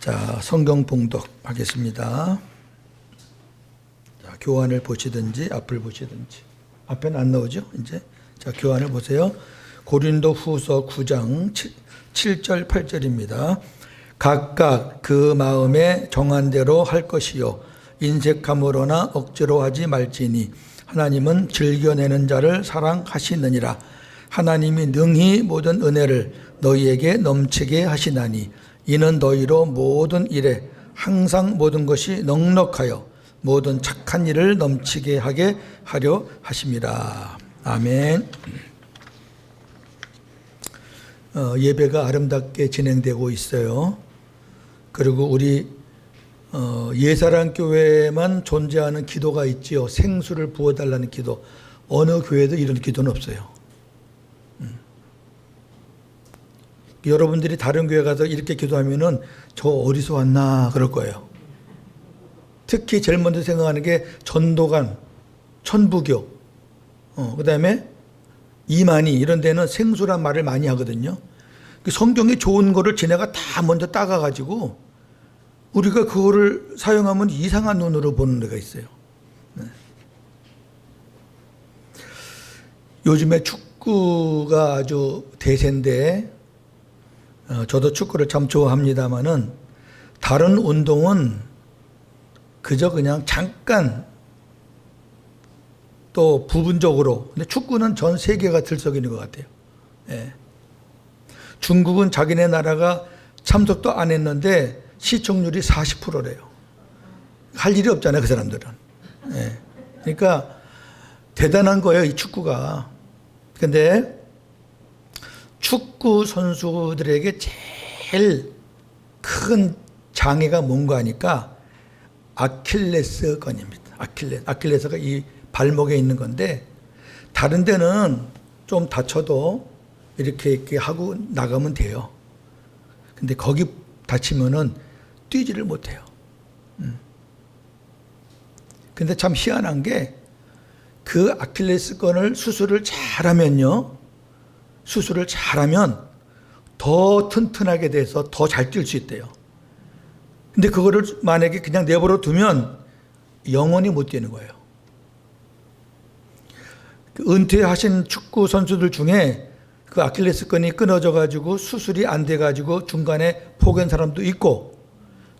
자, 성경 봉독 하겠습니다. 자, 교환을 보시든지 앞을 보시든지. 앞에는 안 나오죠, 이제. 자, 교환을 보세요. 고린도 후서 9장 7절 8절입니다. 각각 그 마음에 정한 대로 할 것이요 인색함으로나 억지로 하지 말지니 하나님은 즐겨내는 자를 사랑하시느니라. 하나님이 능히 모든 은혜를 너희에게 넘치게 하시나니 이는 너희로 모든 일에 항상 모든 것이 넉넉하여 모든 착한 일을 넘치게 하게 하려 하심이라. 아멘. 예배가 아름답게 진행되고 있어요. 그리고 우리 예사랑교회만 존재하는 기도가 있지요. 생수를 부어달라는 기도. 어느 교회도 이런 기도는 없어요. 여러분들이 다른 교회 가서 이렇게 기도하면은 저 어디서 왔나 그럴 거예요. 특히 제일 먼저 생각하는 게 전도관, 천부교, 그 다음에 이만희 이런 데는 생수란 말을 많이 하거든요. 성경에 좋은 거를 지네가 다 먼저 따가가지고 우리가 그거를 사용하면 이상한 눈으로 보는 데가 있어요. 요즘에 축구가 아주 대세인데 저도 축구를 참 좋아합니다만은 다른 운동은 그저 그냥 잠깐 또 부분적으로, 근데 축구는 전 세계가 들썩이는 것 같아요. 예. 중국은 자기네 나라가 참석도 안 했는데 시청률이 40%래요. 할 일이 없잖아요, 그 사람들은. 예. 그러니까 대단한 거예요, 이 축구가. 근데 축구 선수들에게 제일 큰 장애가 뭔가 하니까 아킬레스건입니다. 아킬레스가 이 발목에 있는 건데 다른 데는 좀 다쳐도 이렇게 하고 나가면 돼요. 근데 거기 다치면은 뛰지를 못해요. 근데 참 희한한 게 그 아킬레스건을 수술을 잘하면 더 튼튼하게 돼서 더 잘 뛸 수 있대요. 근데 그거를 만약에 그냥 내버려 두면 영원히 못 뛰는 거예요. 은퇴하신 축구 선수들 중에 그 아킬레스건이 끊어져 가지고 수술이 안 돼 가지고 중간에 포기한 사람도 있고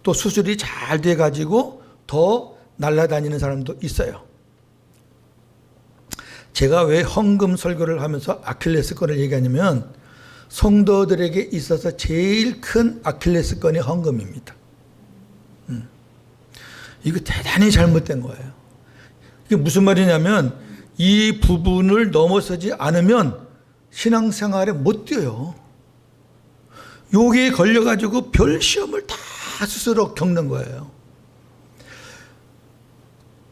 또 수술이 잘 돼 가지고 더 날아다니는 사람도 있어요. 제가 왜 헌금 설교를 하면서 아킬레스건을 얘기하냐면 성도들에게 있어서 제일 큰 아킬레스건이 헌금입니다. 이거 대단히 잘못된 거예요. 이게 무슨 말이냐면 이 부분을 넘어서지 않으면 신앙생활에 못 뛰어요. 여기에 걸려가지고 별 시험을 다 스스로 겪는 거예요.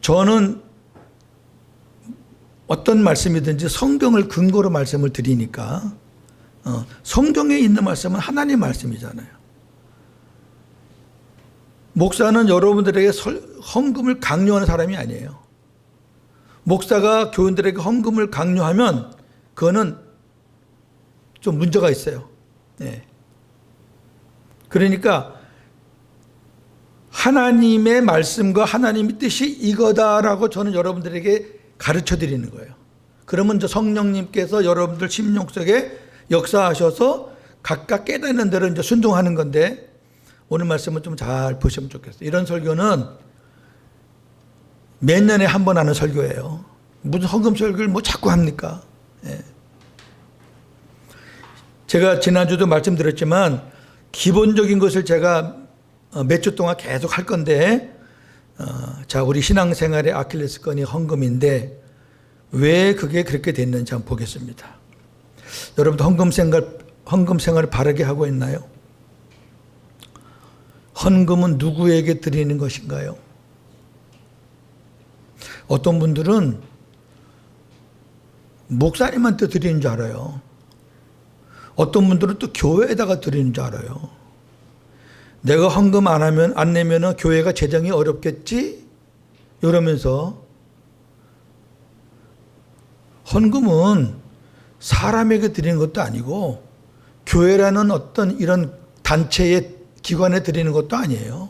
저는 어떤 말씀이든지 성경을 근거로 말씀을 드리니까 성경에 있는 말씀은 하나님 말씀이잖아요. 목사는 여러분들에게 헌금을 강요하는 사람이 아니에요. 목사가 교인들에게 헌금을 강요하면 그거는 좀 문제가 있어요. 네. 그러니까 하나님의 말씀과 하나님의 뜻이 이거다라고 저는 여러분들에게 가르쳐 드리는 거예요. 그러면 저 성령님께서 여러분들 심령 속에 역사하셔서 각각 깨닫는 대로 이제 순종하는 건데 오늘 말씀은 좀 잘 보시면 좋겠어요. 이런 설교는 몇 년에 한 번 하는 설교예요. 무슨 헌금 설교를 뭐 자꾸 합니까? 예. 제가 지난주도 말씀드렸지만 기본적인 것을 제가 몇 주 동안 계속 할 건데 자, 우리 신앙생활의 아킬레스건이 헌금인데 왜 그게 그렇게 됐는지 한번 보겠습니다. 여러분도 헌금 생활을 바르게 하고 있나요? 헌금은 누구에게 드리는 것인가요? 어떤 분들은 목사님한테 드리는 줄 알아요. 어떤 분들은 또 교회에다가 드리는 줄 알아요. 내가 헌금 안 내면은 교회가 재정이 어렵겠지? 이러면서 헌금은 사람에게 드리는 것도 아니고 교회라는 어떤 이런 단체에 기관에 드리는 것도 아니에요.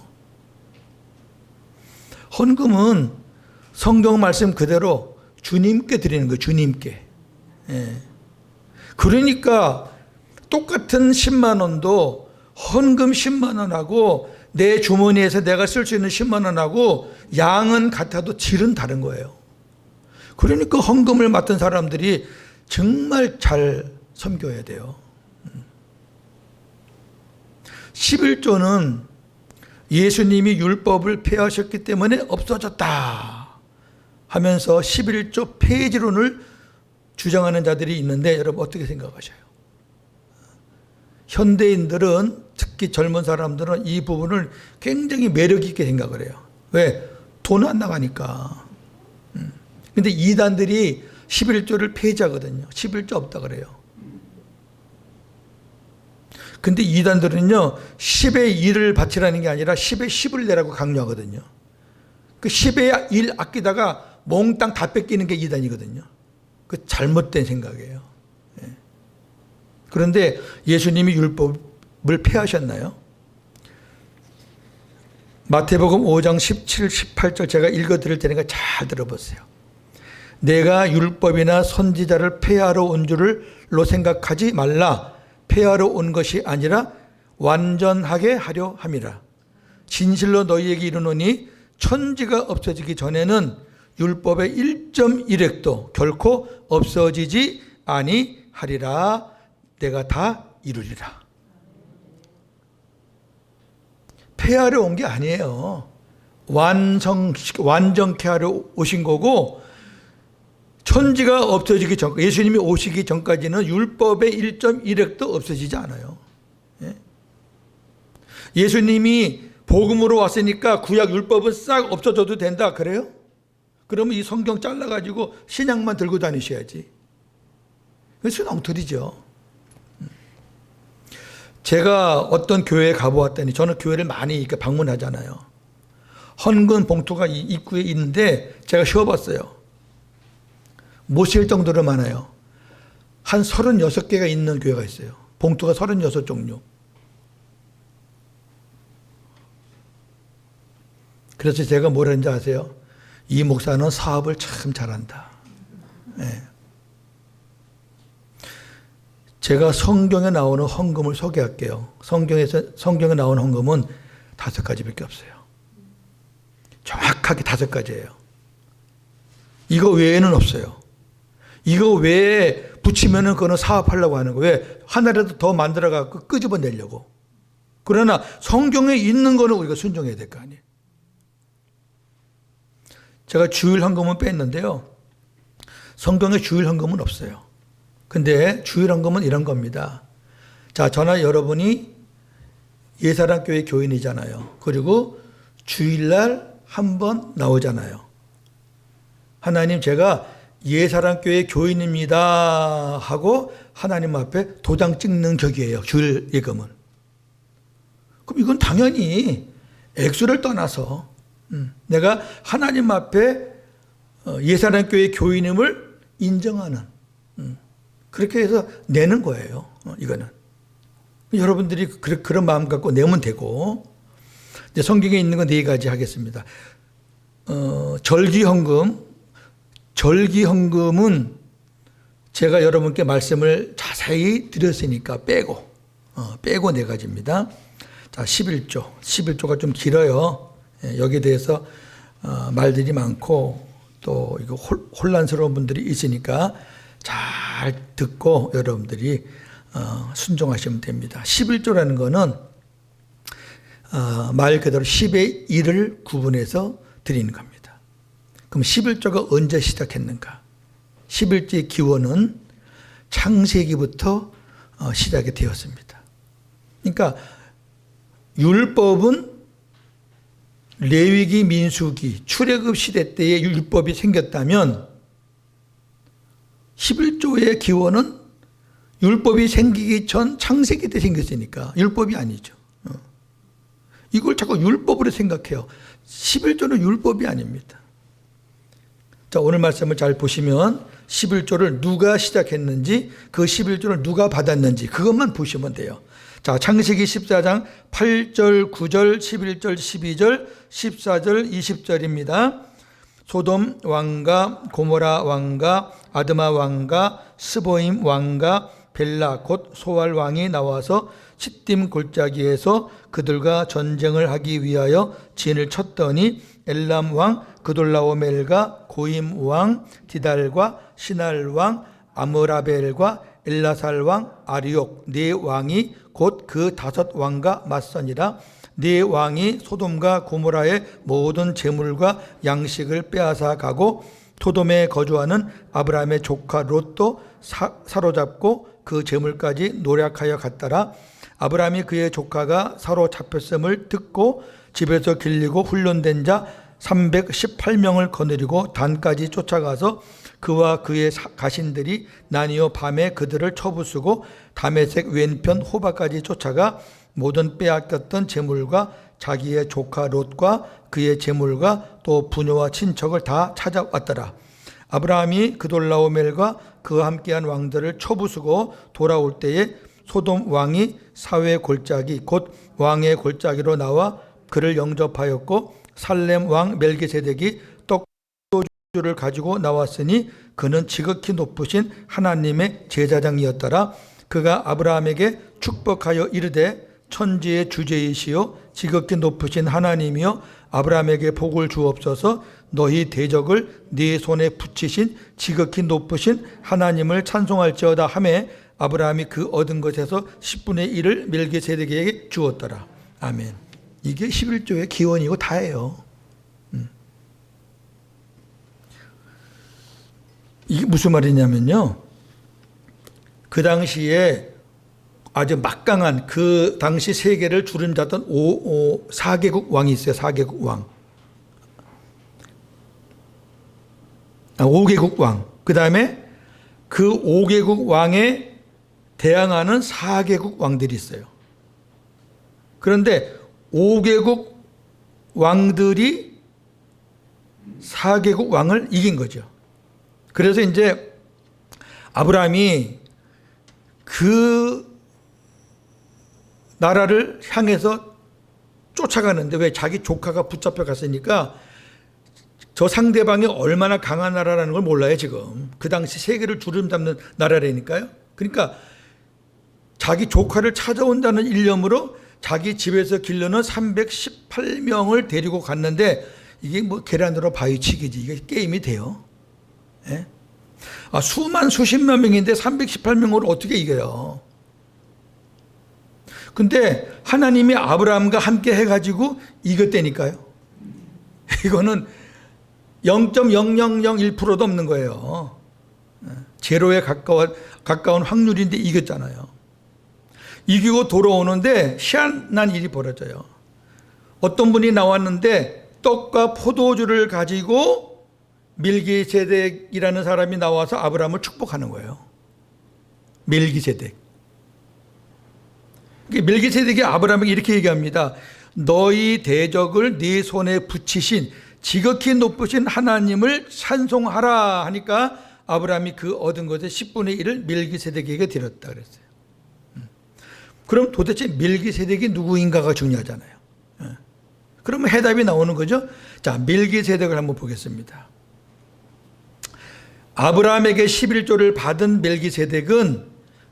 헌금은 성경 말씀 그대로 주님께 드리는 거예요. 주님께. 예. 그러니까 똑같은 10만 원도 헌금 10만 원하고 내 주머니에서 내가 쓸 수 있는 10만 원하고 양은 같아도 질은 다른 거예요. 그러니까 헌금을 맡은 사람들이 정말 잘 섬겨야 돼요. 11조는 예수님이 율법을 폐하셨기 때문에 없어졌다 하면서 11조 폐지론을 주장하는 자들이 있는데 여러분 어떻게 생각하셔요? 현대인들은 특히 젊은 사람들은 이 부분을 굉장히 매력 있게 생각을 해요. 왜? 돈 안 나가니까. 근데 이단들이 11조를 폐지하거든요. 11조 없다 그래요. 근데 이단들은요 10의 1을 바치라는 게 아니라 10의 10을 내라고 강요하거든요. 그 10의 1 아끼다가 몽땅 다 뺏기는 게 이단이거든요. 그 잘못된 생각이에요. 그런데 예수님이 율법을 폐하셨나요? 마태복음 5장 17, 18절 제가 읽어드릴 테니까 잘 들어보세요. 내가 율법이나 선지자를 폐하러 온 줄로 생각하지 말라. 폐하러 온 것이 아니라 완전하게 하려 함이라. 진실로 너희에게 이르노니 천지가 없어지기 전에는 율법의 1.1획도 결코 없어지지 아니하리라. 내가 다 이루리라. 폐하러 온 게 아니에요. 완전케 하려 오신 거고, 천지가 없어지기 전, 예수님이 오시기 전까지는 율법의 1.1획도 없어지지 않아요. 예수님이 복음으로 왔으니까 구약 율법은 싹 없어져도 된다 그래요? 그러면 이 성경 잘라가지고 신약만 들고 다니셔야지. 그것은 엉터리죠. 제가 어떤 교회에 가보았더니, 저는 교회를 많이 방문하잖아요. 헌금 봉투가 입구에 있는데 제가 쉬어봤어요. 못 쉴 정도로 많아요. 한 36개가 있는 교회가 있어요. 봉투가 36종류. 그래서 제가 뭘 했는지 아세요? 이 목사는 사업을 참 잘한다. 네. 제가 성경에 나오는 헌금을 소개할게요. 성경에 나오는 헌금은 5가지밖에 없어요. 정확하게 5가지예요. 이거 외에는 없어요. 이거 외에 붙이면은 그거는 사업하려고 하는 거예요. 왜? 하나라도 더 만들어갖고 끄집어내려고. 그러나 성경에 있는 거는 우리가 순종해야 될 거 아니에요. 제가 주일 헌금은 뺐는데요. 성경에 주일 헌금은 없어요. 근데 주일 헌금은 이런 겁니다. 자, 저나 여러분이 예사랑교회 교인이잖아요. 그리고 주일날 한 번 나오잖아요. 하나님, 제가 예사랑교회 교인입니다 하고 하나님 앞에 도장 찍는 격이에요. 주일 예금은. 그럼 이건 당연히 액수를 떠나서 내가 하나님 앞에 예사랑교회 교인임을 인정하는, 그렇게 해서 내는 거예요. 이거는. 여러분들이 그런 마음 갖고 내면 되고, 이제 성경에 있는 건 4가지 하겠습니다. 절기헌금은 제가 여러분께 말씀을 자세히 드렸으니까 빼고 4가지입니다. 자, 11조가 좀 길어요. 여기에 대해서 말들이 많고 또 이거 혼란스러운 분들이 있으니까 잘 듣고 여러분들이 순종하시면 됩니다. 11조라는 거는 말 그대로 10의 1을 구분해서 드리는 겁니다. 그럼 11조가 언제 시작했는가? 11조의 기원은 창세기부터 시작이 되었습니다. 그러니까 율법은 레위기, 민수기, 출애굽 시대 때에 율법이 생겼다면 11조의 기원은 율법이 생기기 전 창세기 때 생겼으니까 율법이 아니죠. 이걸 자꾸 율법으로 생각해요. 11조는 율법이 아닙니다. 자, 오늘 말씀을 잘 보시면 11조를 누가 시작했는지, 그 11조를 누가 받았는지 그것만 보시면 돼요. 자, 창세기 14장 8절, 9절, 11절, 12절, 14절, 20절입니다. 소돔 왕과 고모라 왕과 아드마 왕과 스보임 왕과 벨라 곧 소알 왕이 나와서 시딤 골짜기에서 그들과 전쟁을 하기 위하여 진을 쳤더니 엘람 왕 그돌라오멜과 고임 왕 디달과 시날 왕 아므라벨과 엘라살 왕 아리옥 네 왕이 곧 그 5왕과 맞서니라. 네 왕이 소돔과 고모라의 모든 재물과 양식을 빼앗아 가고 소돔에 거주하는 아브라함의 조카 롯도 사로잡고 그 재물까지 노략하여 갔더라. 아브라함이 그의 조카가 사로잡혔음을 듣고 집에서 길리고 훈련된 자 318명을 거느리고 단까지 쫓아가서 그와 그의 가신들이 나뉘어 밤에 그들을 쳐부수고 다메섹 왼편 호바까지 쫓아가 모든 빼앗겼던 재물과 자기의 조카 롯과 그의 재물과 또 부녀와 친척을 다 찾아왔더라. 아브라함이 그돌라오멜과 그와 함께한 왕들을 쳐부수고 돌아올 때에 소돔 왕이 사회 골짜기 곧 왕의 골짜기로 나와 그를 영접하였고 살렘 왕 멜기세덱이 떡도주를 가지고 나왔으니 그는 지극히 높으신 하나님의 제사장이었더라. 그가 아브라함에게 축복하여 이르되 천지의 주제이시요 지극히 높으신 하나님이여 아브라함에게 복을 주옵소서. 너희 대적을 네 손에 붙이신 지극히 높으신 하나님을 찬송할지어다 하매 아브라함이 그 얻은 것에서 10분의 1을 멜기세덱에게 주었더라. 아멘. 이게 11조의 기원이고 다예요. 이게 무슨 말이냐면요, 그 당시에 아주 막강한 그 당시 세계를 주름잡던 4개국 왕이 있어요. 4개국 왕. 5개국 왕. 그 다음에 그 5개국 왕에 대항하는 4개국 왕들이 있어요. 그런데 5개국 왕들이 4개국 왕을 이긴 거죠. 그래서 이제 아브라함이 그 나라를 향해서 쫓아가는데, 왜? 자기 조카가 붙잡혀 갔으니까 저 상대방이 얼마나 강한 나라라는 걸 몰라요, 지금. 그 당시 세계를 주름잡는 나라라니까요. 그러니까 자기 조카를 찾아온다는 일념으로 자기 집에서 길러는 318명을 데리고 갔는데, 이게 뭐 계란으로 바위치기지, 이게 게임이 돼요. 예? 수십만 명인데 318명으로 어떻게 이겨요? 근데 하나님이 아브라함과 함께 해가지고 이겼다니까요. 이거는 0.0001%도 없는 거예요. 제로에 가까운 확률인데 이겼잖아요. 이기고 돌아오는데 희한한 일이 벌어져요. 어떤 분이 나왔는데 떡과 포도주를 가지고 멜기세덱이라는 사람이 나와서 아브라함을 축복하는 거예요. 멜기세덱. 멜기세덱이 아브라함에게 이렇게 얘기합니다. 너희 대적을 네 손에 붙이신 지극히 높으신 하나님을 찬송하라 하니까 아브라함이 그 얻은 것의 10분의 1을 멜기세덱에게 드렸다 그랬어요. 그럼 도대체 멜기세덱이 누구인가가 중요하잖아요. 그러면 해답이 나오는 거죠. 자, 멜기세덱을 한번 보겠습니다. 아브라함에게 11조를 받은 멜기세덱은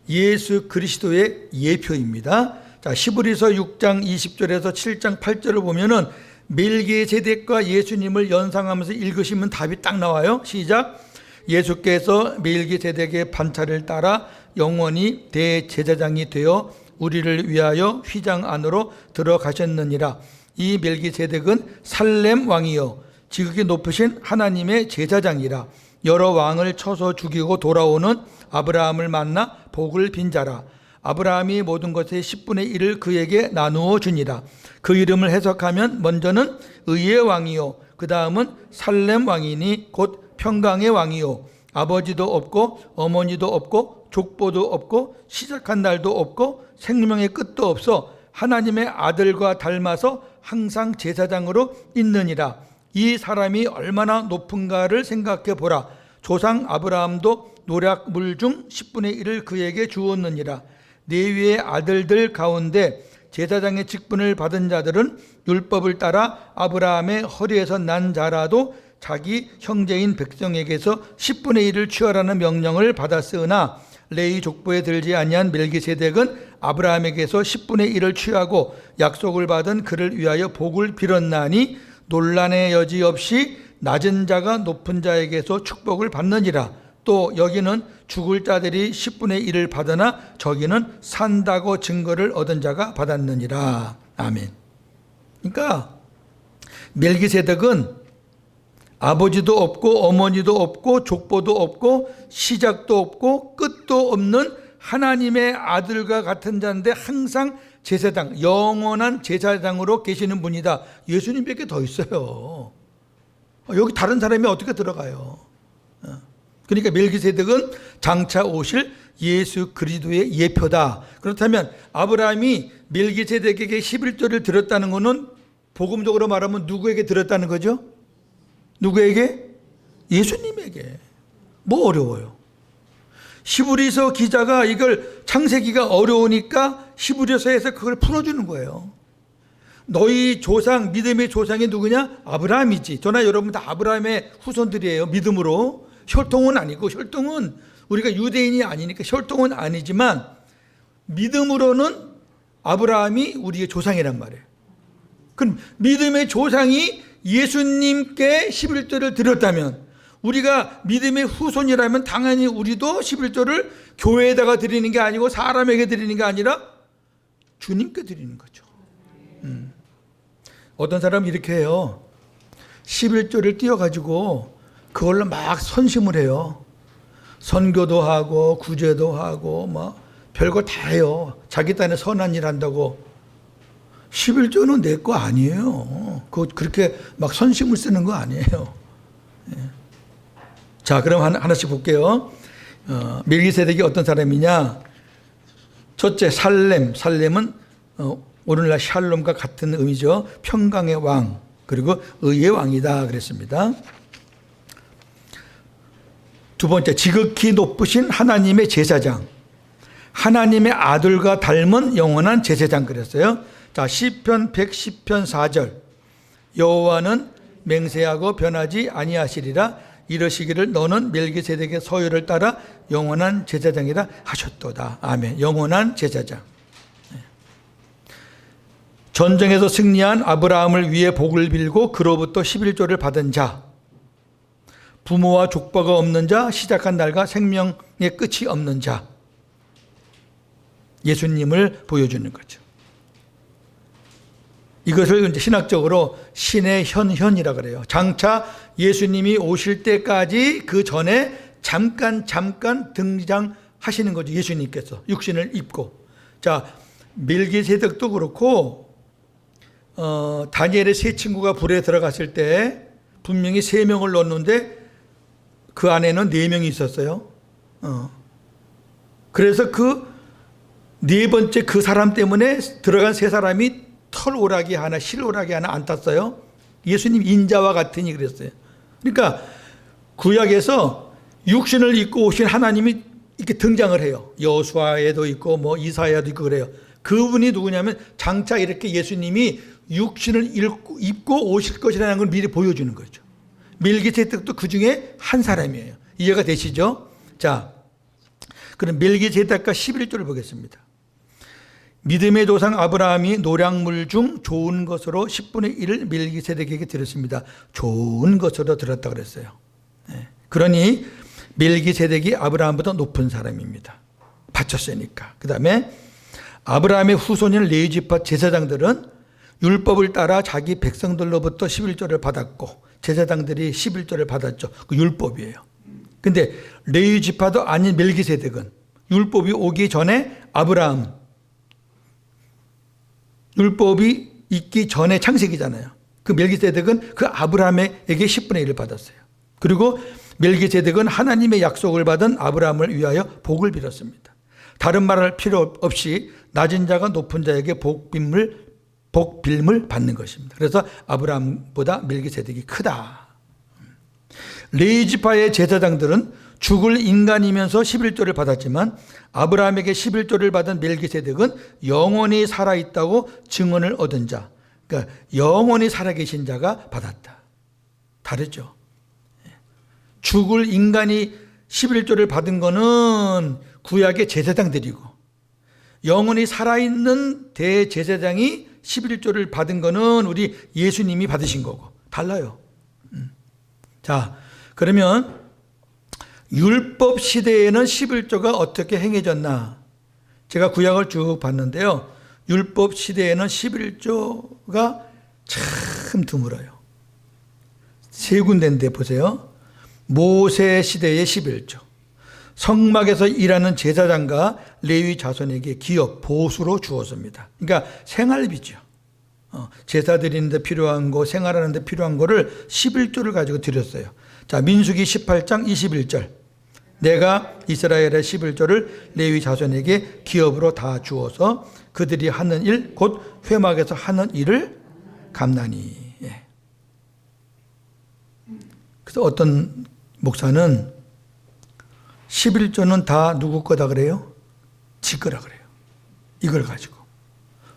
예수 그리스도의 예표입니다. 자, 히브리서 6장 20절에서 7장 8절을 보면은 멜기세덱과 예수님을 연상하면서 읽으시면 답이 딱 나와요. 시작. 예수께서 멜기세덱의 반차를 따라 영원히 대제사장이 되어 우리를 위하여 휘장 안으로 들어가셨느니라. 이 멜기세덱은 살렘 왕이요 지극히 높으신 하나님의 제사장이라. 여러 왕을 쳐서 죽이고 돌아오는 아브라함을 만나 복을 빈 자라. 아브라함이 모든 것의 10분의 1을 그에게 나누어 주니라. 그 이름을 해석하면 먼저는 의의 왕이요 그 다음은 살렘 왕이니 곧 평강의 왕이요 아버지도 없고 어머니도 없고 족보도 없고 시작한 날도 없고 생명의 끝도 없어 하나님의 아들과 닮아서 항상 제사장으로 있느니라. 이 사람이 얼마나 높은가를 생각해 보라. 조상 아브라함도 노략물 중 10분의 1을 그에게 주었느니라. 레위의 아들들 가운데 제사장의 직분을 받은 자들은 율법을 따라 아브라함의 허리에서 난 자라도 자기 형제인 백성에게서 10분의 1을 취하라는 명령을 받았으나 레위 족보에 들지 아니한 멜기세덱은 아브라함에게서 10분의 1을 취하고 약속을 받은 그를 위하여 복을 빌었나니 논란의 여지 없이 낮은 자가 높은 자에게서 축복을 받느니라. 또 여기는 죽을 자들이 10분의 1을 받으나 저기는 산다고 증거를 얻은 자가 받았느니라. 아멘. 그러니까 멜기세덱은 아버지도 없고 어머니도 없고 족보도 없고 시작도 없고 끝도 없는 하나님의 아들과 같은 자인데 항상 제사장, 영원한 제사장으로 계시는 분이다. 예수님밖에 더 있어요. 여기 다른 사람이 어떻게 들어가요? 그러니까 멜기세덱은 장차 오실 예수 그리스도의 예표다. 그렇다면 아브라함이 멜기세덱에게 11조를 드렸다는 것은 복음적으로 말하면 누구에게 드렸다는 거죠? 누구에게? 예수님에게. 뭐 어려워요? 히브리서 기자가 이걸 창세기가 어려우니까 히브리서에서 그걸 풀어주는 거예요. 너희 조상, 믿음의 조상이 누구냐? 아브라함이지. 저나 여러분 다 아브라함의 후손들이에요. 믿음으로. 혈통은 아니고, 혈통은 우리가 유대인이 아니니까 혈통은 아니지만 믿음으로는 아브라함이 우리의 조상이란 말이에요. 그럼 믿음의 조상이 예수님께 11조를 드렸다면, 우리가 믿음의 후손이라면 당연히 우리도 11조를 교회에다가 드리는 게 아니고 사람에게 드리는 게 아니라 주님께 드리는 거죠. 어떤 사람은 이렇게 해요. 11조를 띄워가지고 그걸로 막 선심을 해요. 선교도 하고 구제도 하고 뭐 별거 다 해요. 자기 딴에 선한 일 한다고. 11조는 내 거 아니에요. 그렇게 막 선심을 쓰는 거 아니에요. 자, 그럼 하나씩 볼게요. 멜기세덱이 어떤 사람이냐? 첫째, 살렘은 오늘날 샬롬과 같은 의미죠. 평강의 왕, 그리고 의의 왕이다 그랬습니다. 두 번째, 지극히 높으신 하나님의 제사장, 하나님의 아들과 닮은 영원한 제사장 그랬어요. 자, 시편 110편 4절, 여호와는 맹세하고 변하지 아니하시리라. 이러시기를 너는 멜기세덱의 서유를 따라 영원한 제사장이라 하셨도다. 아멘. 영원한 제사장. 전쟁에서 승리한 아브라함을 위해 복을 빌고 그로부터 11조를 받은 자, 부모와 족보가 없는 자, 시작한 날과 생명의 끝이 없는 자, 예수님을 보여주는 거죠. 이것을 이제 신학적으로 신의 현현이라 그래요. 장차 예수님이 오실 때까지 그 전에 잠깐 등장하시는 거죠. 예수님께서 육신을 입고. 자, 멜기세덱도 그렇고 다니엘의 세 친구가 불에 들어갔을 때 분명히 3명을 넣었는데 그 안에는 4명이 있었어요. 그래서 그 네 번째 그 사람 때문에 들어간 3사람이 털오라기 하나, 실오라기 하나 안 탔어요. 예수님 인자와 같으니 그랬어요. 그러니까 구약에서 육신을 입고 오신 하나님이 이렇게 등장을 해요. 여호수아에도 있고 뭐 이사야도 있고 그래요. 그분이 누구냐면 장차 이렇게 예수님이 육신을 입고 오실 것이라는 걸 미리 보여주는 거죠. 멜기세덱도 그 중에 한 사람이에요. 이해가 되시죠? 자, 그럼 멜기세덱과 11조를 보겠습니다. 믿음의 조상 아브라함이 노략물 중 좋은 것으로 10분의 1을 멜기세덱에게 드렸습니다. 좋은 것으로 드렸다고 그랬어요. 그러니 멜기세덱이 아브라함보다 높은 사람입니다. 바쳤으니까. 그 다음에 아브라함의 후손인 레위지파 제사장들은 율법을 따라 자기 백성들로부터 11조를 받았고 제사장들이 11조를 받았죠. 그 율법이에요. 근데 레위지파도 아닌 멜기세덱은 율법이 오기 전에 아브라함, 율법이 있기 전에 창세기잖아요. 그 멜기세덱은 그 아브라함에게 10분의 1을 받았어요. 그리고 멜기세덱은 하나님의 약속을 받은 아브라함을 위하여 복을 빌었습니다. 다른 말할 필요 없이 낮은 자가 높은 자에게 복빔을 복빌물 받는 것입니다. 그래서 아브라함보다 멜기세덱이 크다. 레위지파의 제사장들은 죽을 인간이면서 11조를 받았지만 아브라함에게 11조를 받은 멜기세덱은 영원히 살아있다고 증언을 얻은 자, 그러니까 영원히 살아계신 자가 받았다. 다르죠. 죽을 인간이 11조를 받은 거는 구약의 제사장들이고, 영원히 살아있는 대제사장이 11조를 받은 거는 우리 예수님이 받으신 거고 달라요. 자, 그러면 율법 시대에는 11조가 어떻게 행해졌나? 제가 구약을 쭉 봤는데요. 율법 시대에는 11조가 참 드물어요. 세 군데인데 보세요. 모세 시대의 11조. 성막에서 일하는 제사장과 레위 자손에게 기업, 보수로 주었습니다. 그러니까 생활비죠. 제사 드리는데 필요한 거, 생활하는데 필요한 거를 11조를 가지고 드렸어요. 자, 민수기 18장 21절. 내가 이스라엘의 11조를 레위 자손에게 기업으로 다 주어서 그들이 하는 일, 곧 회막에서 하는 일을 갚나니. 예. 그래서 어떤 목사는 11조는 다 누구 거다 그래요? 지 거라 그래요. 이걸 가지고.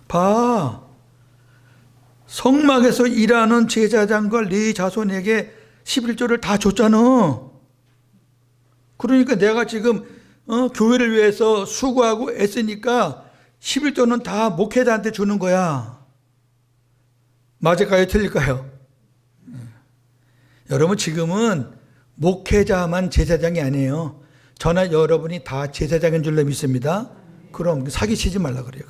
봐. 성막에서 일하는 제사장과 레위 자손에게 11조를 다 줬잖아. 그러니까 내가 지금 교회를 위해서 수고하고 애쓰니까 11조는 다 목회자한테 주는 거야. 맞을까요? 틀릴까요? 여러분, 지금은 목회자만 제사장이 아니에요. 저나 여러분이 다 제사장인 줄로 믿습니다. 그럼 사기치지 말라 그래요.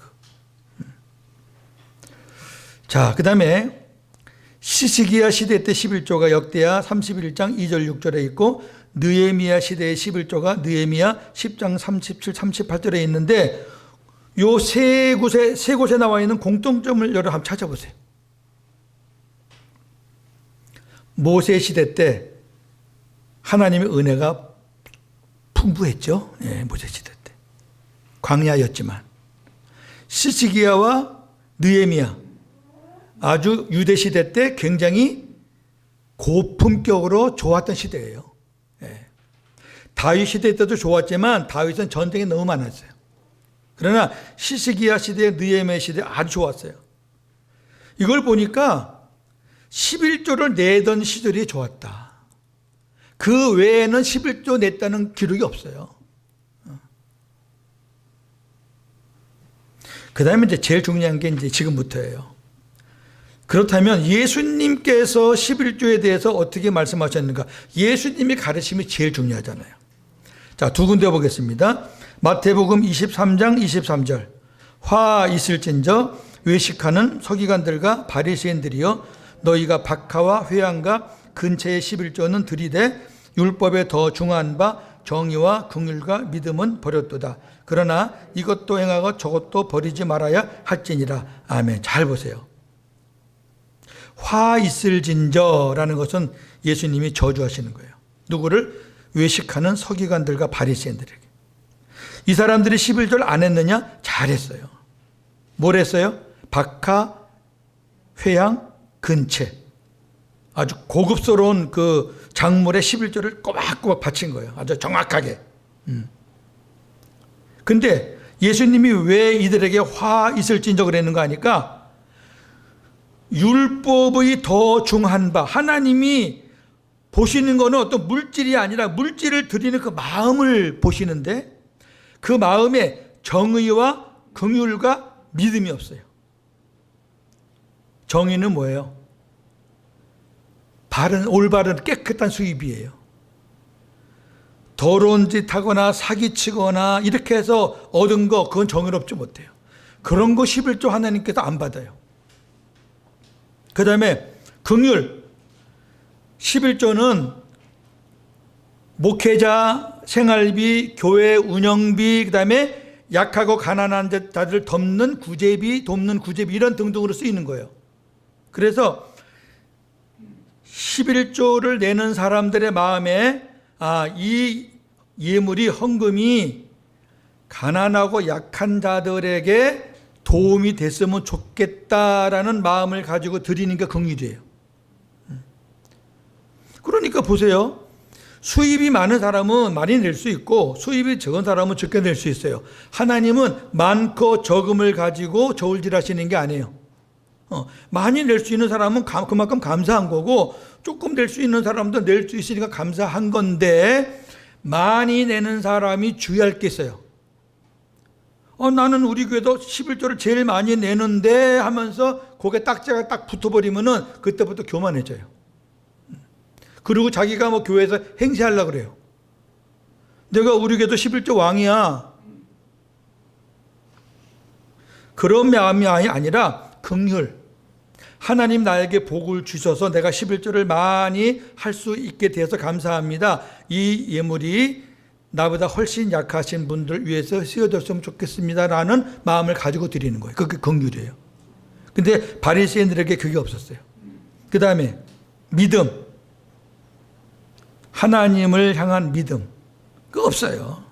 자, 그 다음에 시스기야 시대 때 11조가 역대하 31장 2절 6절에 있고, 느헤미야 시대의 11조가 느헤미야 10장 37, 38절에 있는데, 요 세 곳에 나와 있는 공통점을 여러분 한번 찾아보세요. 모세 시대 때 하나님의 은혜가 풍부했죠. 예, 모세 시대 때. 광야였지만. 시스기야와 느헤미야, 아주 유대 시대 때 굉장히 고품격으로 좋았던 시대예요. 예. 다윗 시대 때도 좋았지만 다윗은 전쟁이 너무 많았어요. 그러나 시스기야 시대, 느헤미야 시대 아주 좋았어요. 이걸 보니까 11조를 내던 시절이 좋았다. 그 외에는 11조 냈다는 기록이 없어요. 그 다음에 이제 제일 중요한 게 이제 지금부터예요. 그렇다면 예수님께서 11조에 대해서 어떻게 말씀하셨는가? 예수님의 가르침이 제일 중요하잖아요. 자, 두 군데 보겠습니다. 마태복음 23장 23절. 화 있을진저 외식하는 서기관들과 바리새인들이여, 너희가 박하와 회양과 근처의 11조는 들이되 율법에 더 중한 바 정의와 긍휼과 믿음은 버렸도다. 그러나 이것도 행하고 저것도 버리지 말아야 할지니라. 아멘. 잘 보세요. 화 있을진저라는 것은 예수님이 저주하시는 거예요. 누구를? 외식하는 서기관들과 바리새인들에게. 이 사람들이 11조를 안 했느냐? 잘했어요. 뭘 했어요? 박하, 회양, 근채. 아주 고급스러운 그 작물의 11조를 꼬박꼬박 바친 거예요. 아주 정확하게. 근데 예수님이 왜 이들에게 화 있을진저 그랬는가 하니까, 율법의 더 중한 바, 하나님이 보시는 거는 어떤 물질이 아니라 물질을 드리는 그 마음을 보시는데, 그 마음에 정의와 긍휼과 믿음이 없어요. 정의는 뭐예요? 올바른 깨끗한 수입이에요. 더러운 짓 하거나 사기치거나 이렇게 해서 얻은 거, 그건 정의롭지 못해요. 그런 거 11조 하나님께서 안 받아요. 그 다음에 긍휼. 11조는 목회자 생활비, 교회 운영비, 그 다음에 약하고 가난한 자들 돕는 구제비 이런 등등으로 쓰이는 거예요. 그래서 11조를 내는 사람들의 마음에, 이 예물이, 헌금이 가난하고 약한 자들에게 도움이 됐으면 좋겠다라는 마음을 가지고 드리는 게 긍휼이에요. 그러니까 보세요. 수입이 많은 사람은 많이 낼 수 있고 수입이 적은 사람은 적게 낼 수 있어요. 하나님은 많고 적음을 가지고 저울질하시는 게 아니에요. 많이 낼 수 있는 사람은 그만큼 감사한 거고 조금 낼 수 있는 사람도 낼 수 있으니까 감사한 건데, 많이 내는 사람이 주의할 게 있어요. 나는 우리 교회도 11조를 제일 많이 내는데 하면서 고개 딱지가 딱 붙어버리면은 그때부터 교만해져요. 그리고 자기가 뭐 교회에서 행세하려고 그래요. 내가 우리 교회도 11조 왕이야. 그런 마음이 아니라 긍휼. 하나님 나에게 복을 주셔서 내가 11조를 많이 할 수 있게 되어서 감사합니다. 이 예물이 나보다 훨씬 약하신 분들 위해서 쓰여졌으면 좋겠습니다라는 마음을 가지고 드리는 거예요. 그게 긍휼이에요. 근데 바리새인들에게 그게 없었어요. 그 다음에 믿음. 하나님을 향한 믿음. 그거 없어요.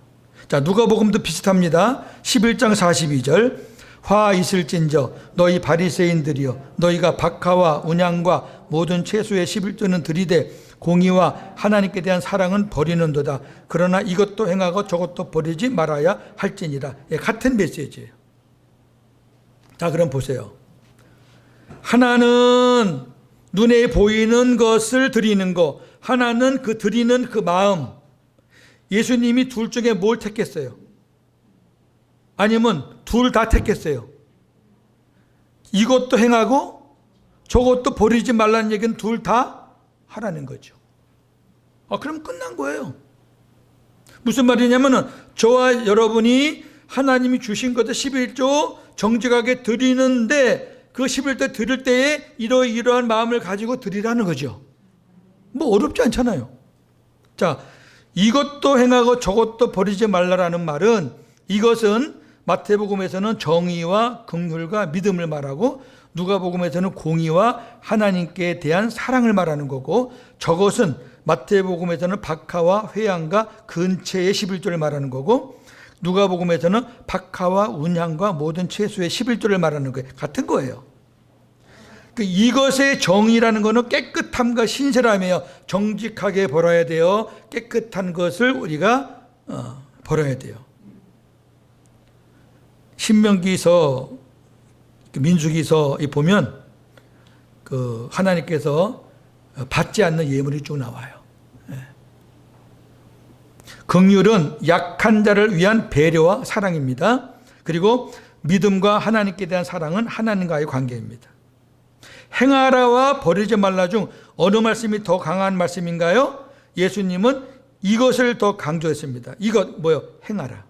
자, 누가복음도 비슷합니다. 11장 42절. 화 있을진저 너희 바리새인들이여, 너희가 박하와 운양과 모든 채소의 11조는 들이되 공의와 하나님께 대한 사랑은 버리는도다. 그러나 이것도 행하고 저것도 버리지 말아야 할지니라. 같은 메시지예요. 자, 그럼 보세요. 하나는 눈에 보이는 것을 드리는 거, 하나는 그 드리는 그 마음. 예수님이 둘 중에 뭘 택했어요? 아니면 둘 다 택했어요? 이것도 행하고 저것도 버리지 말라는 얘기는 둘 다 하라는 거죠. 그럼 끝난 거예요. 무슨 말이냐면은 저와 여러분이 하나님이 주신 것을 11조 정직하게 드리는데, 그 11조 드릴 때에 이러한 마음을 가지고 드리라는 거죠. 뭐 어렵지 않잖아요. 자, 이것도 행하고 저것도 버리지 말라라는 말은, 이것은 마태복음에서는 정의와 긍휼과 믿음을 말하고 누가복음에서는 공의와 하나님께 대한 사랑을 말하는 거고, 저것은 마태복음에서는 박하와 회양과 근처의 11조를 말하는 거고, 누가복음에서는 박하와 운향과 모든 채소의 11조를 말하는 거예요. 같은 거예요. 이것의 정의라는 것은 깨끗함과 신실함이에요. 정직하게 벌어야 돼요. 깨끗한 것을 우리가 벌어야 돼요. 신명기서, 민수기서에 보면 그 하나님께서 받지 않는 예물이 쭉 나와요. 긍휼은 약한 자를 위한 배려와 사랑입니다. 그리고 믿음과 하나님께 대한 사랑은 하나님과의 관계입니다. 행하라와 버리지 말라 중 어느 말씀이 더 강한 말씀인가요? 예수님은 이것을 더 강조했습니다. 이것 뭐요? 행하라.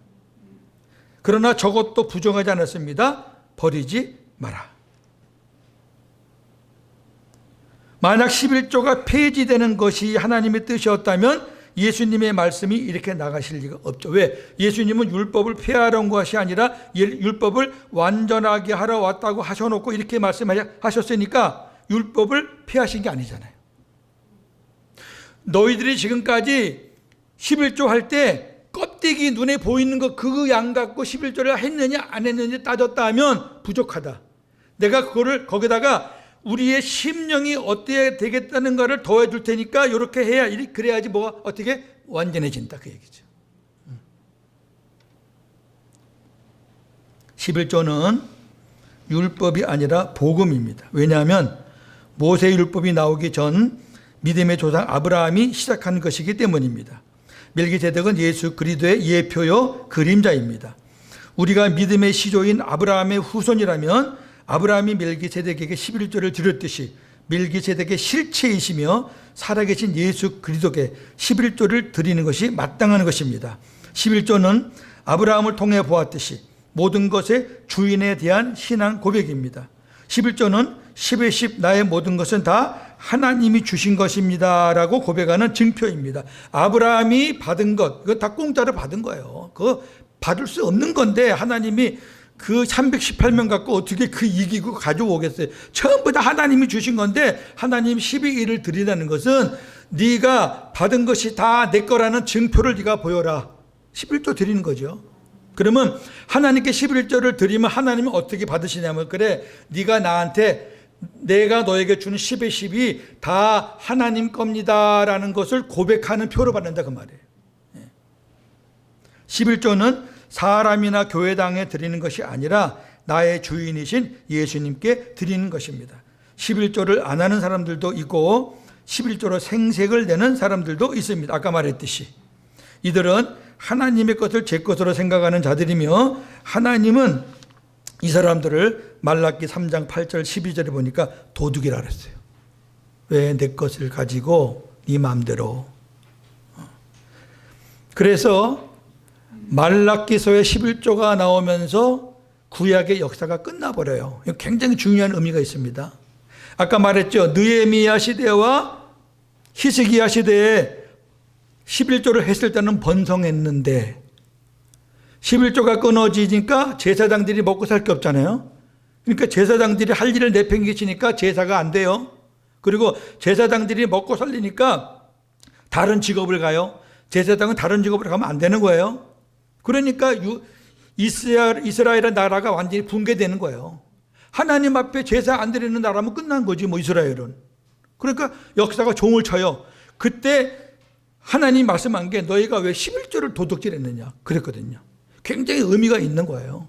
그러나 저것도 부정하지 않았습니다. 버리지 마라. 만약 11조가 폐지되는 것이 하나님의 뜻이었다면 예수님의 말씀이 이렇게 나가실 리가 없죠. 왜? 예수님은 율법을 폐하려는 것이 아니라 율법을 완전하게 하러 왔다고 하셔놓고 이렇게 말씀하셨으니까 율법을 폐하신 게 아니잖아요. 너희들이 지금까지 11조 할 때 껍데기 눈에 보이는 거 그 양 갖고 11조를 했느냐 안 했느냐 따졌다 하면 부족하다. 내가 그거를 거기다가 우리의 심령이 어때야 되겠다는 것을 더해 줄 테니까 이렇게 해야, 그래야지 뭐가 어떻게 완전해진다, 그 얘기죠. 11조는 율법이 아니라 복음입니다. 왜냐하면 모세 율법이 나오기 전 믿음의 조상 아브라함이 시작한 것이기 때문입니다. 멜기세덱은 예수 그리스도의 예표요 그림자입니다. 우리가 믿음의 시조인 아브라함의 후손이라면 아브라함이 멜기세덱에게 11조를 드렸듯이 멜기세덱의 실체이시며 살아계신 예수 그리스도께 11조를 드리는 것이 마땅한 것입니다. 11조는 아브라함을 통해 보았듯이 모든 것의 주인에 대한 신앙 고백입니다. 11조는 10의 10 나의 모든 것은 다 하나님이 주신 것입니다 라고 고백하는 증표입니다. 아브라함이 받은 것, 그거 다 공짜로 받은 거예요. 그거 받을 수 없는 건데 하나님이 그 318명 갖고 어떻게 그 이기고 가져오겠어요? 전부 다 하나님이 주신 건데 하나님 12일을 드리라는 것은 네가 받은 것이 다 내 거라는 증표를 네가 보여라. 11조 드리는 거죠. 그러면 하나님께 11조를 드리면 하나님은 어떻게 받으시냐면, 그래, 네가 나한테 내가 너에게 주는 10의 10이 다 하나님 겁니다라는 것을 고백하는 표로 받는다 그 말이에요. 11조는 사람이나 교회당에 드리는 것이 아니라 나의 주인이신 예수님께 드리는 것입니다. 11조를 안 하는 사람들도 있고 11조로 생색을 내는 사람들도 있습니다. 아까 말했듯이 이들은 하나님의 것을 제 것으로 생각하는 자들이며, 하나님은 이 사람들을 말라기 3장 8절 12절에 보니까 도둑이라 그랬어요. 왜 내 것을 가지고 네 마음대로. 그래서 말라기서의 11조가 나오면서 구약의 역사가 끝나버려요. 굉장히 중요한 의미가 있습니다. 아까 말했죠. 느헤미야 시대와 히스기야 시대에 11조를 했을 때는 번성했는데 11조가 끊어지니까 제사장들이 먹고 살 게 없잖아요. 그러니까 제사장들이 할 일을 내팽개치니까 제사가 안 돼요. 그리고 제사장들이 먹고 살리니까 다른 직업을 가요. 제사장은 다른 직업을 가면 안 되는 거예요. 그러니까 이스라엘의 나라가 완전히 붕괴되는 거예요. 하나님 앞에 제사 안 드리는 나라면 끝난 거지 뭐 이스라엘은. 그러니까 역사가 종을 쳐요. 그때 하나님 말씀한 게 너희가 왜 11조를 도둑질했느냐 그랬거든요. 굉장히 의미가 있는 거예요.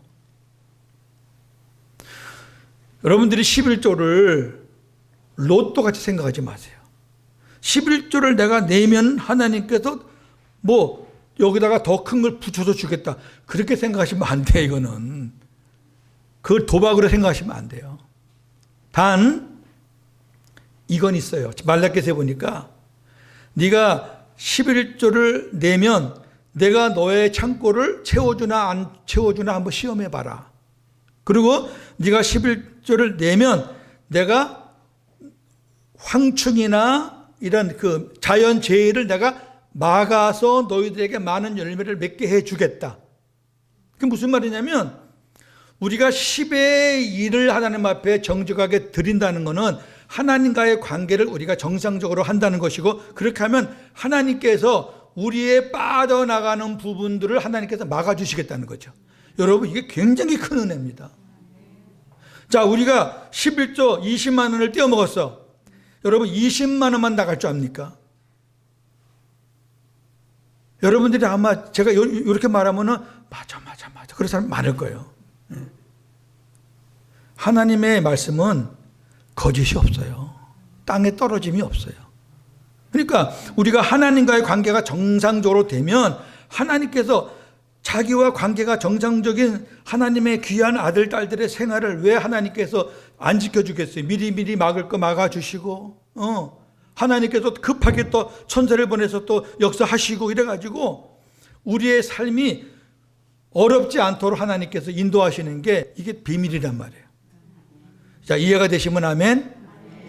여러분들이 11조를 로또 같이 생각하지 마세요. 11조를 내가 내면 하나님께서 뭐 여기다가 더 큰 걸 붙여서 주겠다. 그렇게 생각하시면 안 돼요. 이거는. 그걸 도박으로 생각하시면 안 돼요. 단 이건 있어요. 말라기서에 보니까 네가 11조를 내면 내가 너의 창고를 채워주나 안 채워주나 한번 시험해 봐라. 그리고 네가 11조를 내면 내가 황충이나 이런 그 자연재해를 내가 막아서 너희들에게 많은 열매를 맺게 해주겠다. 그게 무슨 말이냐면 우리가 10의 1을 하나님 앞에 정직하게 드린다는 것은 하나님과의 관계를 우리가 정상적으로 한다는 것이고, 그렇게 하면 하나님께서 우리의 빠져나가는 부분들을 하나님께서 막아주시겠다는 거죠. 여러분 이게 굉장히 큰 은혜입니다. 자, 우리가 11조 20만 원을 떼어먹었어. 여러분 20만 원만 나갈 줄 압니까? 여러분들이 아마 제가 이렇게 말하면은 맞아 그런 사람 많을 거예요. 하나님의 말씀은 거짓이 없어요. 땅에 떨어짐이 없어요. 그러니까 우리가 하나님과의 관계가 정상적으로 되면 하나님께서 자기와 관계가 정상적인 하나님의 귀한 아들, 딸들의 생활을 왜 하나님께서 안 지켜주겠어요? 미리 막을 거 막아주시고, 하나님께서 급하게 또 천사를 보내서 또 역사하시고 이래가지고 우리의 삶이 어렵지 않도록 하나님께서 인도하시는 게 이게 비밀이란 말이에요. 자, 이해가 되시면 아멘?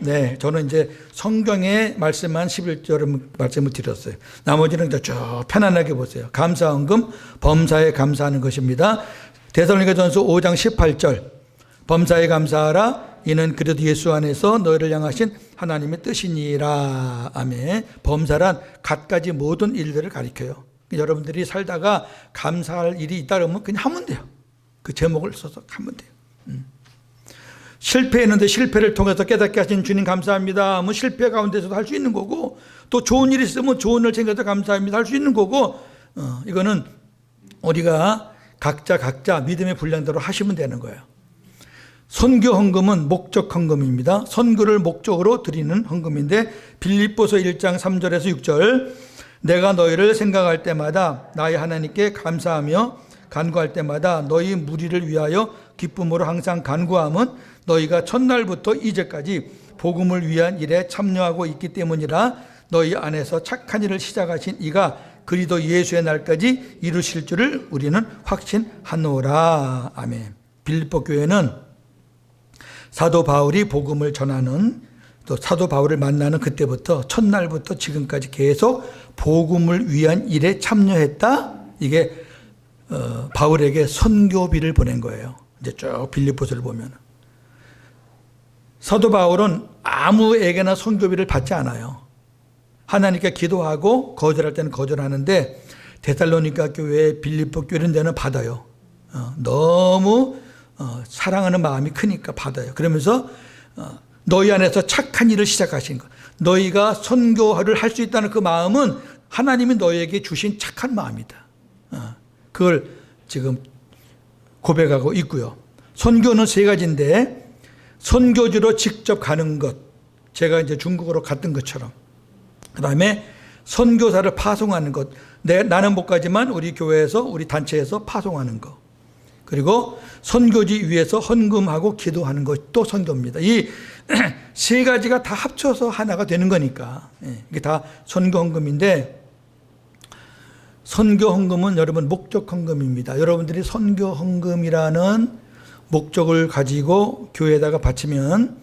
네, 저는 이제 성경에 말씀한 11조를 말씀을 드렸어요. 나머지는 이제 쭉 편안하게 보세요. 감사헌금, 범사에 감사하는 것입니다. 데살로니가전서 5장 18절. 범사에 감사하라. 이는 그리스도 예수 안에서 너희를 향하신 하나님의 뜻이니라. 아멘. 범사란 갖가지 모든 일들을 가리켜요. 여러분들이 살다가 감사할 일이 있다 그러면 그냥 하면 돼요. 그 제목을 써서 하면 돼요. 실패했는데 실패를 통해서 깨닫게 하신 주님 감사합니다 하면 실패 가운데서도 할 수 있는 거고, 또 좋은 일 있으면 좋은 일 챙겨서 감사합니다 할 수 있는 거고, 이거는 우리가 각자 믿음의 분량대로 하시면 되는 거예요. 선교 헌금은 목적 헌금입니다. 선교를 목적으로 드리는 헌금인데 빌립보서 1장 3절에서 6절. 내가 너희를 생각할 때마다 나의 하나님께 감사하며 간구할 때마다 너희 무리를 위하여 기쁨으로 항상 간구함은 너희가 첫날부터 이제까지 복음을 위한 일에 참여하고 있기 때문이라. 너희 안에서 착한 일을 시작하신 이가 그리스도 예수의 날까지 이루실 줄을 우리는 확신하노라. 아멘. 빌립보 교회는 사도 바울이 복음을 전하는, 또 사도 바울을 만나는 그때부터 첫날부터 지금까지 계속 복음을 위한 일에 참여했다. 이게 바울에게 선교비를 보낸 거예요. 이제 쭉 빌립보서를 보면 사도 바울은 아무에게나 선교비를 받지 않아요. 하나님께 기도하고 거절할 때는 거절하는데 데살로니가 교회, 빌립보 교회 이런 데는 받아요. 너무 사랑하는 마음이 크니까 받아요. 그러면서 너희 안에서 착한 일을 시작하신 것. 너희가 선교를 할 수 있다는 그 마음은 하나님이 너희에게 주신 착한 마음이다. 그걸 지금 고백하고 있고요. 선교는 세 가지인데 선교지로 직접 가는 것. 제가 이제 중국으로 갔던 것처럼. 그 다음에 선교사를 파송하는 것. 나는 못 가지만 우리 교회에서 우리 단체에서 파송하는 것. 그리고 선교지 위에서 헌금하고 기도하는 것도 선교입니다. 이 세 가지가 다 합쳐서 하나가 되는 거니까 이게 다 선교 헌금인데 선교 헌금은 여러분 목적 헌금입니다. 여러분들이 선교 헌금이라는 목적을 가지고 교회에다가 바치면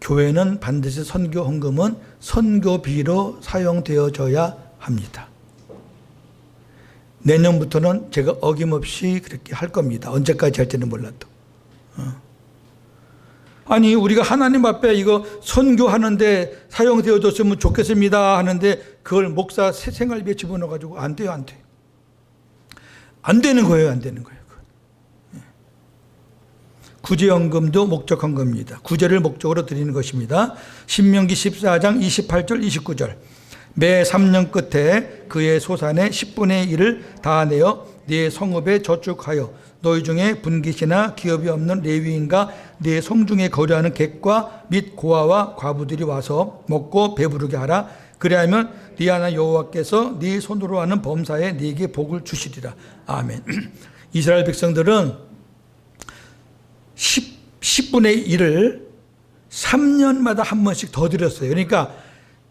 교회는 반드시 선교 헌금은 선교비로 사용되어져야 합니다. 내년부터는 제가 어김없이 그렇게 할 겁니다. 언제까지 할지는 몰라도. 아니 우리가 하나님 앞에 이거 선교하는데 사용되어졌으면 좋겠습니다 하는데 그걸 목사 생활비에 집어넣어가지고 안 돼요. 안 돼요. 안 되는 거예요. 안 되는 거예요. 구제헌금도 목적 헌금입니다. 구제를 목적으로 드리는 것입니다. 신명기 14장 28절 29절 매 3년 끝에 그의 소산의 10분의 1을 다 내어 네 성읍에 저축하여 너희 중에 분깃이나 기업이 없는 레위인과 네 성중에 거류하는 객과 및 고아와 과부들이 와서 먹고 배부르게 하라. 그리하면 네 하나님 여호와께서 네 손으로 하는 범사에 네게 복을 주시리라. 아멘. 이스라엘 백성들은 10분의 1을 3년마다 한 번씩 더 드렸어요. 그러니까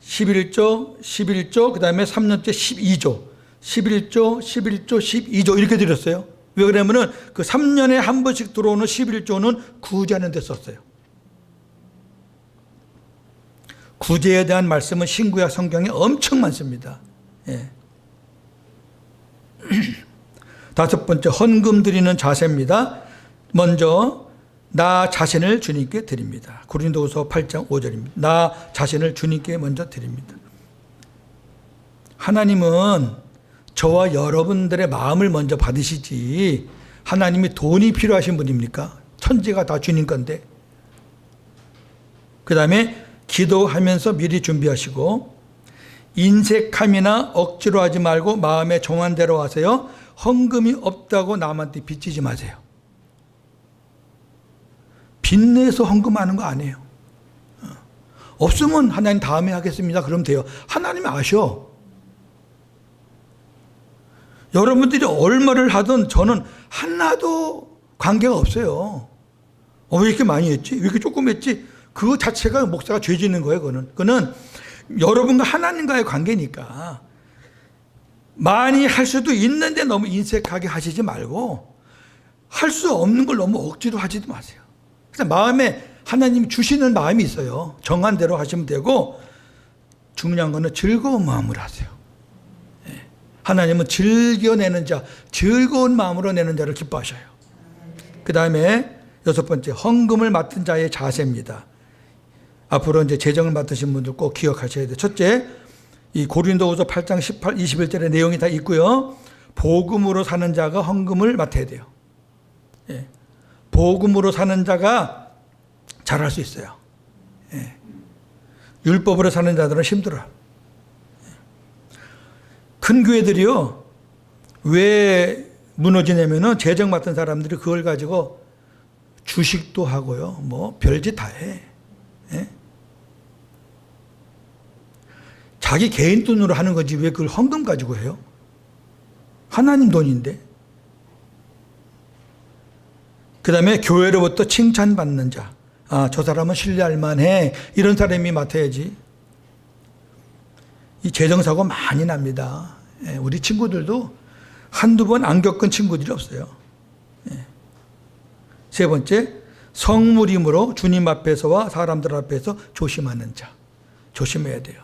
11조, 그 다음에 3년째 12조, 11조, 12조 이렇게 드렸어요. 왜 그러냐면은 그 3년에 한 번씩 들어오는 11조는 구제하는 데 썼어요. 구제에 대한 말씀은 신구약 성경에 엄청 많습니다. 예. 다섯 번째, 헌금 드리는 자세입니다. 먼저 나 자신을 주님께 드립니다. 고린도후서 8장 5절입니다. 나 자신을 주님께 먼저 드립니다. 하나님은 저와 여러분들의 마음을 먼저 받으시지 하나님이 돈이 필요하신 분입니까? 천지가 다 주님 건데. 그 다음에 기도하면서 미리 준비하시고 인색함이나 억지로 하지 말고 마음의 정한대로 하세요. 헌금이 없다고 남한테 빚지지 마세요. 빚내서 헌금하는 거 아니에요. 없으면 하나님 다음에 하겠습니다. 그러면 돼요. 하나님이 아셔. 여러분들이 얼마를 하든 저는 하나도 관계가 없어요. 왜 이렇게 많이 했지? 왜 이렇게 조금 했지? 그 자체가 목사가 죄 짓는 거예요. 그거는 여러분과 하나님과의 관계니까 많이 할 수도 있는데 너무 인색하게 하시지 말고 할 수 없는 걸 너무 억지로 하지도 마세요. 그래서 마음에 하나님이 주시는 마음이 있어요. 정한 대로 하시면 되고 중요한 거는 즐거운 마음으로 하세요. 하나님은 즐겨내는 자, 즐거운 마음으로 내는 자를 기뻐하셔요. 그 다음에 여섯 번째, 헌금을 맡은 자의 자세입니다. 앞으로 이제 재정을 맡으신 분들 꼭 기억하셔야 돼요. 첫째, 이 고린도후서 8장 18, 21절의 내용이 다 있고요. 복음으로 사는 자가 헌금을 맡아야 돼요. 예. 복음으로 사는 자가 잘할 수 있어요. 예. 율법으로 사는 자들은 힘들어요. 큰 교회들이요, 왜 무너지냐면은 재정 맡은 사람들이 그걸 가지고 주식도 하고요, 뭐 별짓 다 해. 예? 자기 개인 돈으로 하는 거지 왜 그걸 헌금 가지고 해요? 하나님 돈인데. 그 다음에 교회로부터 칭찬받는 자. 저 사람은 신뢰할 만해. 이런 사람이 맡아야지. 이 재정사고 많이 납니다. 우리 친구들도 한두 번 안 겪은 친구들이 없어요. 세 번째, 성물임으로 주님 앞에서와 사람들 앞에서 조심하는 자. 조심해야 돼요.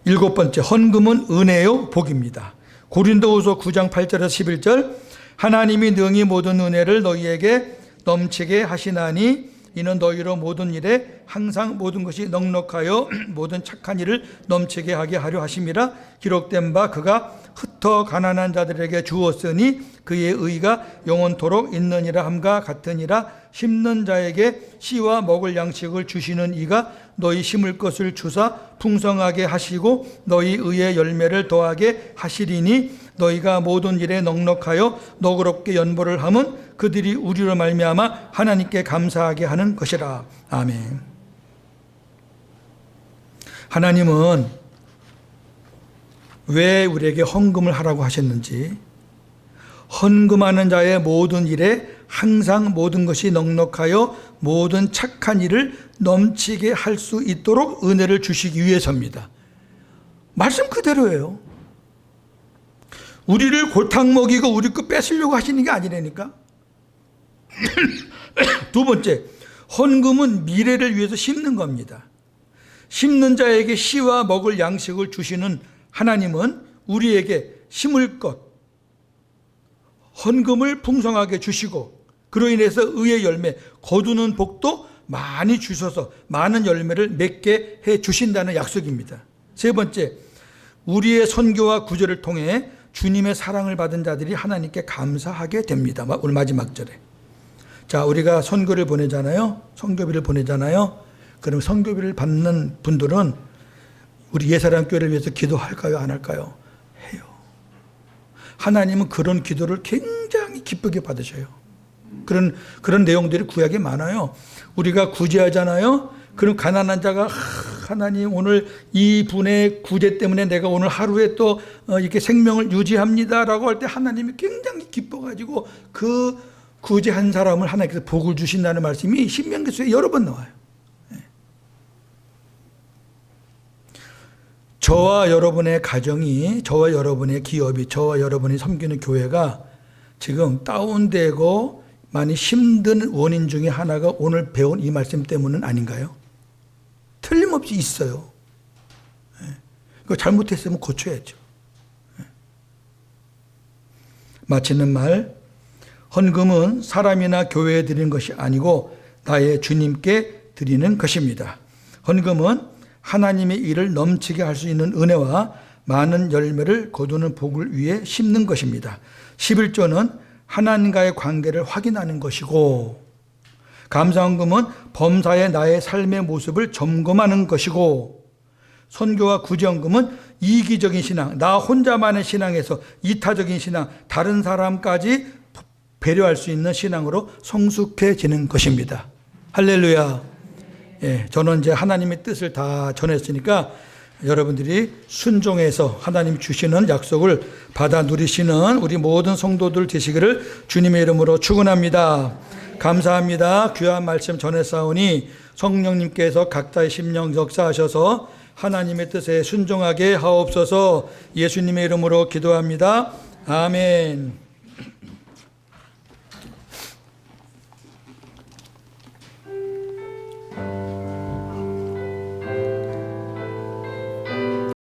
일곱 번째, 헌금은 은혜요 복입니다. 고린도후서 9장 8절에서 11절, 하나님이 능히 모든 은혜를 너희에게 넘치게 하시나니 이는 너희로 모든 일에 항상 모든 것이 넉넉하여 모든 착한 일을 넘치게 하게 하려 하심이라. 기록된 바 그가 흩어 가난한 자들에게 주었으니 그의 의가 영원토록 있느니라 함과 같으니라. 심는 자에게 씨와 먹을 양식을 주시는 이가 너희 심을 것을 주사 풍성하게 하시고 너희 의의 열매를 더하게 하시리니 너희가 모든 일에 넉넉하여 너그럽게 연보를 함은 그들이 우리로 말미암아 하나님께 감사하게 하는 것이라. 아멘. 하나님은 왜 우리에게 헌금을 하라고 하셨는지, 헌금하는 자의 모든 일에 항상 모든 것이 넉넉하여 모든 착한 일을 넘치게 할 수 있도록 은혜를 주시기 위해서입니다. 말씀 그대로예요. 우리를 골탕 먹이고 우리 거 뺏으려고 하시는 게 아니라니까. 두 번째, 헌금은 미래를 위해서 심는 겁니다. 심는 자에게 씨와 먹을 양식을 주시는 하나님은 우리에게 심을 것, 헌금을 풍성하게 주시고 그로 인해서 의의 열매, 거두는 복도 많이 주셔서 많은 열매를 맺게 해 주신다는 약속입니다. 세 번째, 우리의 선교와 구제를 통해 주님의 사랑을 받은 자들이 하나님께 감사하게 됩니다. 오늘 마지막 절에. 자, 우리가 선교를 보내잖아요. 선교비를 보내잖아요. 그럼 선교비를 받는 분들은 우리 예사람 교회를 위해서 기도할까요? 안 할까요? 해요. 하나님은 그런 기도를 굉장히 기쁘게 받으셔요. 그런 내용들이 구약에 많아요. 우리가 구제하잖아요. 그럼 가난한 자가 하나님 오늘 이 분의 구제 때문에 내가 오늘 하루에 또 이렇게 생명을 유지합니다라고 할 때 하나님이 굉장히 기뻐가지고 그 구제한 사람을 하나님께서 복을 주신다는 말씀이 신명기서에 여러 번 나와요. 저와 여러분의 가정이, 저와 여러분의 기업이, 저와 여러분이 섬기는 교회가 지금 다운되고 많이 힘든 원인 중에 하나가 오늘 배운 이 말씀 때문은 아닌가요? 틀림없이 있어요. 그거 잘못했으면 고쳐야죠. 마치는 말, 헌금은 사람이나 교회에 드리는 것이 아니고 나의 주님께 드리는 것입니다. 헌금은 하나님의 일을 넘치게 할 수 있는 은혜와 많은 열매를 거두는 복을 위해 심는 것입니다. 11조는 하나님과의 관계를 확인하는 것이고, 감사헌금은 범사의 나의 삶의 모습을 점검하는 것이고, 선교와 구제헌금은 이기적인 신앙, 나 혼자만의 신앙에서 이타적인 신앙, 다른 사람까지 배려할 수 있는 신앙으로 성숙해지는 것입니다. 할렐루야. 예, 저는 이제 하나님의 뜻을 다 전했으니까 여러분들이 순종해서 하나님 주시는 약속을 받아 누리시는 우리 모든 성도들 되시기를 주님의 이름으로 축원합니다. 감사합니다. 귀한 말씀 전했사오니 성령님께서 각자의 심령 역사하셔서 하나님의 뜻에 순종하게 하옵소서. 예수님의 이름으로 기도합니다. 아멘.